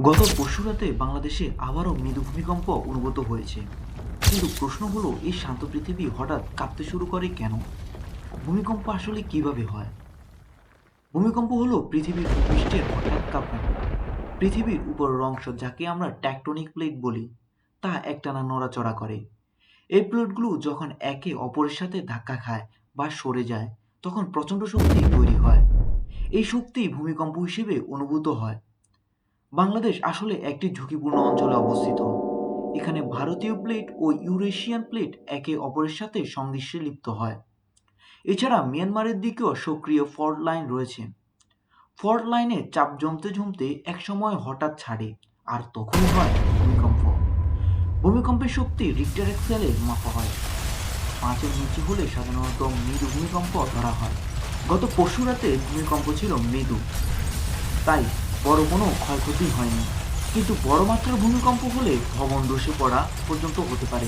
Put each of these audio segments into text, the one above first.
গত পরশু রাতে বাংলাদেশে আবারও মৃদু ভূমিকম্প অনুভূত হয়েছে। কিন্তু প্রশ্ন হলো, এই শান্ত পৃথিবী হঠাৎ কাঁপতে শুরু করে কেন? ভূমিকম্প আসলে কিভাবে হয়? ভূমিকম্প হলো পৃথিবীর ভূপৃষ্ঠের হঠাৎ কাঁপুনি। পৃথিবীর উপরের অংশ, যাকে আমরা ট্যাকটনিক প্লেট বলি, তা একটানা নড়াচড়া করে। এই প্লেটগুলো যখন একে অপরের সাথে ধাক্কা খায় বা সরে যায়, তখন প্রচণ্ড শক্তি তৈরি হয়। এই শক্তি ভূমিকম্প হিসেবে অনুভূত হয়। বাংলাদেশ আসলে একটি ঝুঁকিপূর্ণ অঞ্চলে অবস্থিত। এখানে ভারতীয় প্লেট ও ইউরেশিয়ান প্লেট একে অপরের সাথে সংঘর্ষে লিপ্ত হয়। এছাড়া মিয়ানমারের দিকেও সক্রিয় ফল্ট লাইন রয়েছে। ফল্ট লাইনে চাপ জমতে জমতে একসময় হঠাৎ ছাড়ে, আর তখনই হয় ভূমিকম্প। ভূমিকম্পের শক্তি রিক্টার স্কেলে মাপা হয়। 5-এর নিচে হলে সাধারণত মৃদু ভূমিকম্প ধরা হয়। গত পরশু রাতে ভূমিকম্প ছিল মৃদু, তাই বড় কোনো ক্ষয়ক্ষতি হয়নি। কিন্তু বড় মাত্রার ভূমিকম্প হলে ভবন ধসে পড়া পর্যন্ত হতে পারে।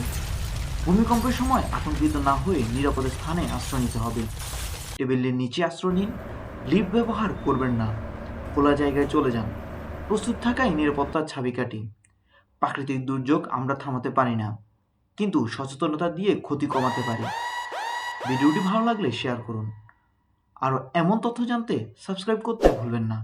ভূমিকম্পের সময় আতঙ্কিত না হয়ে নিরাপদ স্থানে আশ্রয় নিতে হবে। টেবিলের নিচে আশ্রয় নিন। লিফট ব্যবহার করবেন না। খোলা জায়গায় চলে যান। প্রস্তুত থাকাই নিরাপত্তার চাবিকাঠি। প্রাকৃতিক দুর্যোগ আমরা থামাতে পারি না, কিন্তু সচেতনতা দিয়ে ক্ষতি কমাতে পারি। ভিডিওটি ভালো লাগলে শেয়ার করুন। আরও এমন তথ্য জানতে সাবস্ক্রাইব করতে ভুলবেন না।